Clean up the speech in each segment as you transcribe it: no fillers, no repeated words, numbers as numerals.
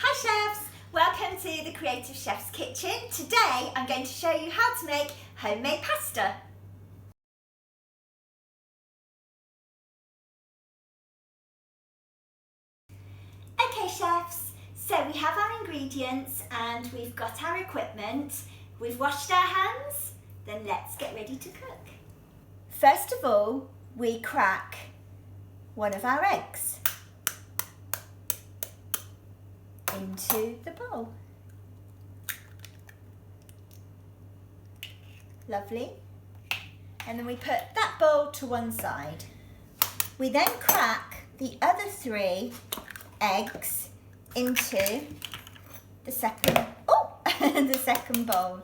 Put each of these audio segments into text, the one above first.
Hi chefs! Welcome to the Creative Chef's Kitchen. Today I'm going to show you how to make homemade pasta. Okay chefs, so we have our ingredients and we've got our equipment. We've washed our hands, then let's get ready to cook. First of all, we crack one of our eggs into the bowl. Lovely. And then we put that bowl to one side. We then crack the other 3 eggs into the second the second bowl.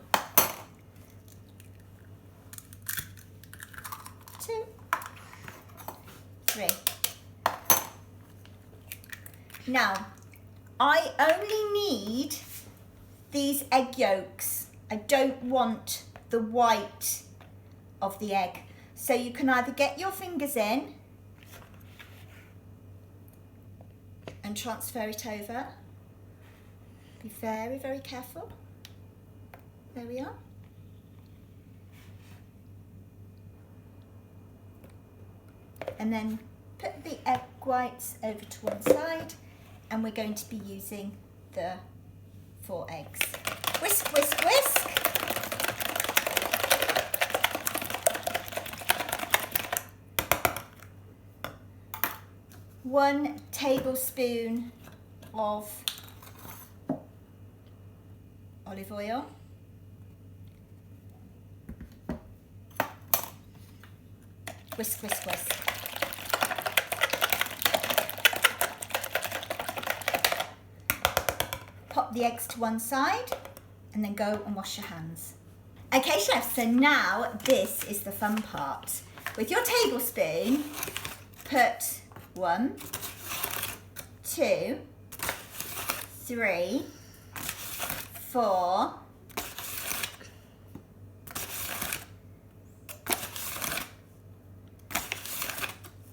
2, 3. Now, I only need these egg yolks. I don't want the white of the egg. So you can either get your fingers in and transfer it over. Be very, very careful. There we are. And then put the egg whites over to one side. And we're going to be using the 4 eggs. Whisk, whisk, whisk. One tablespoon of olive oil. Whisk, whisk, whisk. Pop the eggs to one side and then go and wash your hands. Okay chefs, so now this is the fun part. With your tablespoon, put 1, 2, 3, 4,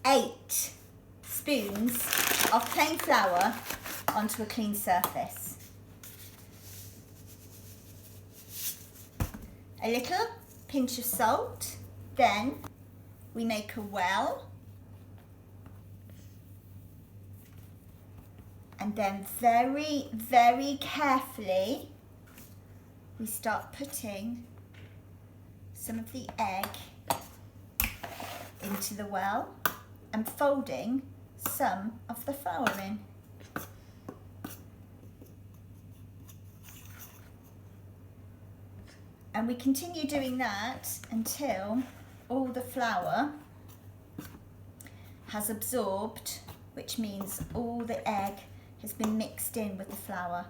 8 spoons of plain flour onto a clean surface. A little pinch of salt, then we make a well, and then very, very carefully we start putting some of the egg into the well and folding some of the flour in. And we continue doing that until all the flour has absorbed, which means all the egg has been mixed in with the flour.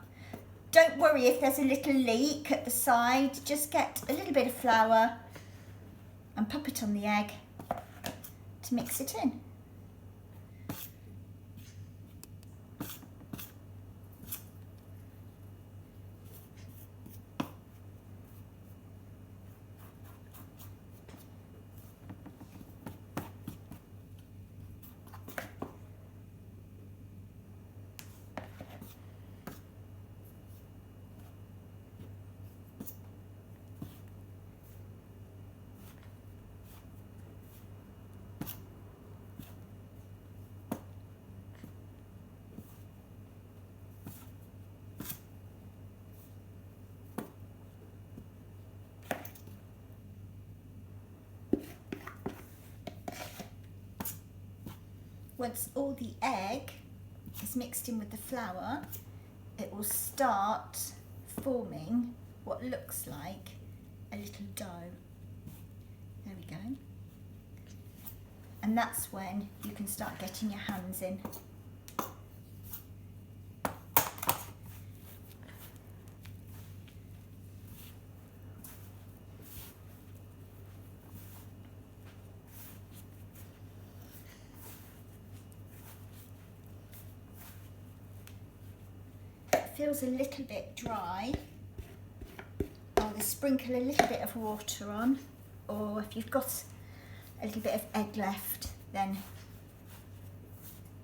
Don't worry if there's a little leak at the side, just get a little bit of flour and pop it on the egg to mix it in. Once all the egg is mixed in with the flour, it will start forming what looks like a little dough. There we go. And that's when you can start getting your hands in. Feels a little bit dry, I'll sprinkle a little bit of water on, or if you've got a little bit of egg left, then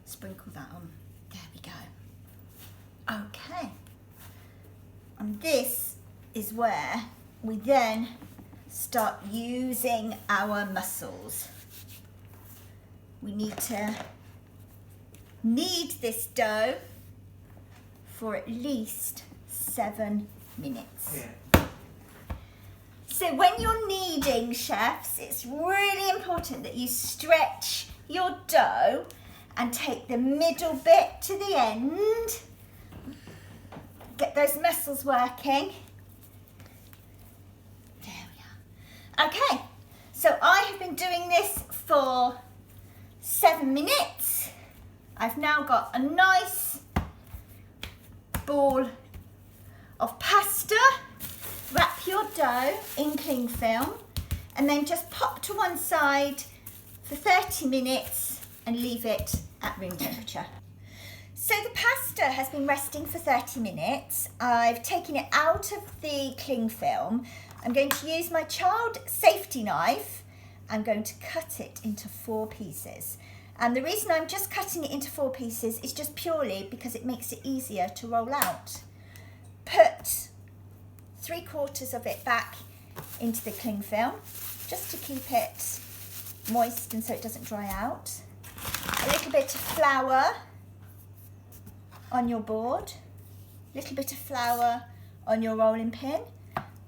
sprinkle that on. There we go. Okay, and this is where we then start using our muscles. We need to knead this dough for at least 7 minutes. Yeah. So when you're kneading, chefs, it's really important that you stretch your dough and take the middle bit to the end. Get those muscles working. There we are. Okay, so I have been doing this for 7 minutes. I've now got a nice ball of pasta. Wrap your dough in cling film and then just pop to one side for 30 minutes and leave it at room temperature. So the pasta has been resting for 30 minutes. I've taken it out of the cling film. I'm going to use my child safety knife. I'm going to cut it into 4 pieces. And the reason I'm just cutting it into 4 pieces is just purely because it makes it easier to roll out. Put 3/4 of it back into the cling film just to keep it moist and so it doesn't dry out. A little bit of flour on your board, a little bit of flour on your rolling pin,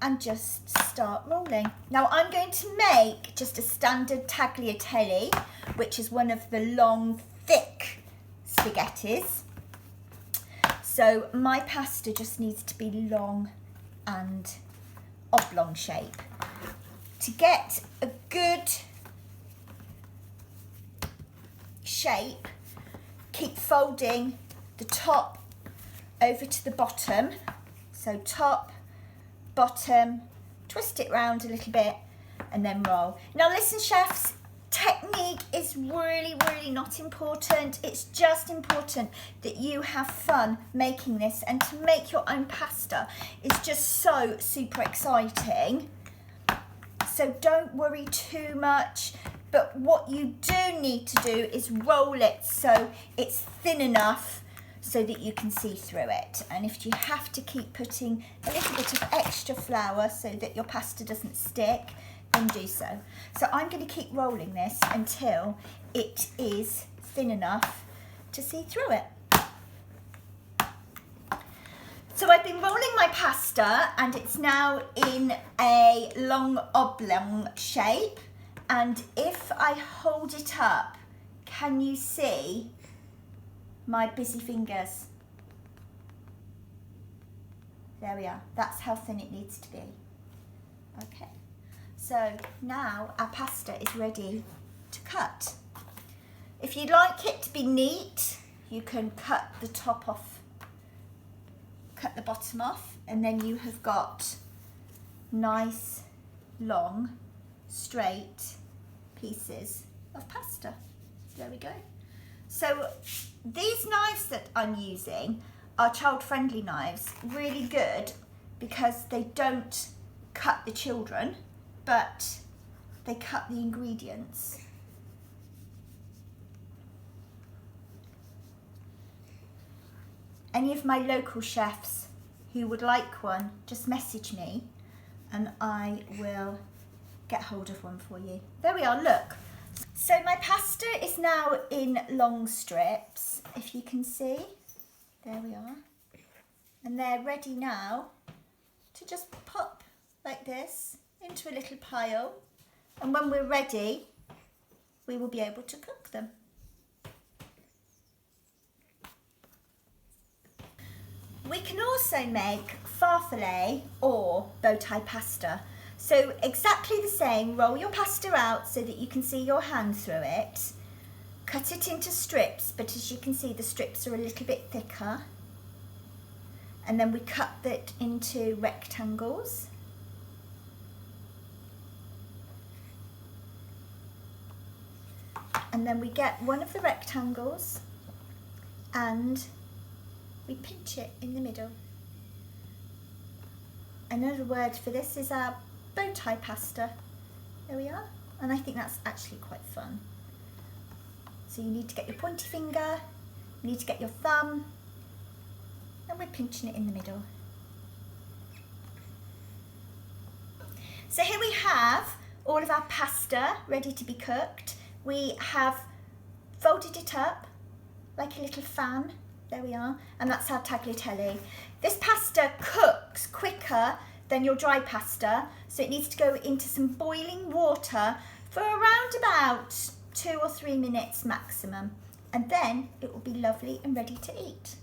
and just start rolling. Now I'm going to make just a standard tagliatelle, which is one of the long, thick spaghettis. So my pasta just needs to be long and oblong shape. To get a good shape, keep folding the top over to the bottom. So top, bottom, twist it round a little bit and then roll. Now listen, chefs, technique is really, really not important. It's just important that you have fun making this, and to make your own pasta is just so super exciting. So don't worry too much, but what you do need to do is roll it so it's thin enough so that you can see through it. And if you have to keep putting a little bit of extra flour so that your pasta doesn't stick, then do so. So I'm going to keep rolling this until it is thin enough to see through it. So I've been rolling my pasta and it's now in a long oblong shape. And if I hold it up, can you see my busy fingers? There we are. That's how thin it needs to be. Okay. So now our pasta is ready to cut. If you'd like it to be neat, you can cut the top off, cut the bottom off, and then you have got nice, long, straight pieces of pasta. There we go. So these knives that I'm using are child-friendly knives, really good because they don't cut the children, but they cut the ingredients. Any of my local chefs who would like one, just message me and I will get hold of one for you. There we are, look. So my pasta is now in long strips, if you can see. There we are. And they're ready now to just pop like this into a little pile. And when we're ready, we will be able to cook them. We can also make farfalle or bow tie pasta. So exactly the same, roll your pasta out so that you can see your hand through it. Cut it into strips, but as you can see the strips are a little bit thicker. And then we cut that into rectangles. And then we get one of the rectangles and we pinch it in the middle. Another word for this is our bow tie pasta. There we are. And I think that's actually quite fun. So you need to get your pointy finger, you need to get your thumb, and we're pinching it in the middle. So here we have all of our pasta ready to be cooked. We have folded it up like a little fan. There we are, and that's our tagliatelle. This pasta cooks quicker than your dry pasta, so it needs to go into some boiling water for around about 2 or 3 minutes maximum, and then it will be lovely and ready to eat.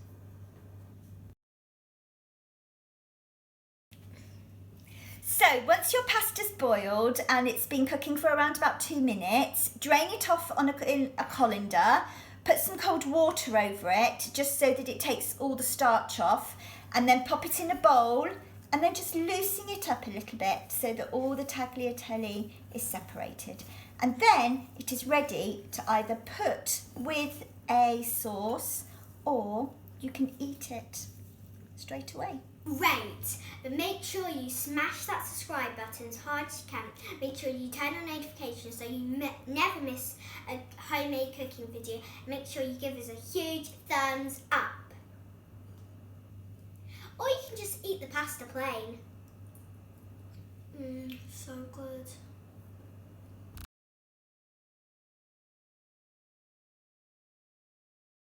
So once your pasta's boiled and it's been cooking for around about 2 minutes, drain it off on a colander, put some cold water over it just so that it takes all the starch off, and then pop it in a bowl and then just loosen it up a little bit so that all the tagliatelle is separated. And then it is ready to either put with a sauce or you can eat it straight away. Great, but make sure you smash that subscribe button as hard as you can. Make sure you turn on notifications so you never miss a homemade cooking video. Make sure you give us a huge thumbs up. Or you can just eat the pasta plain. So good.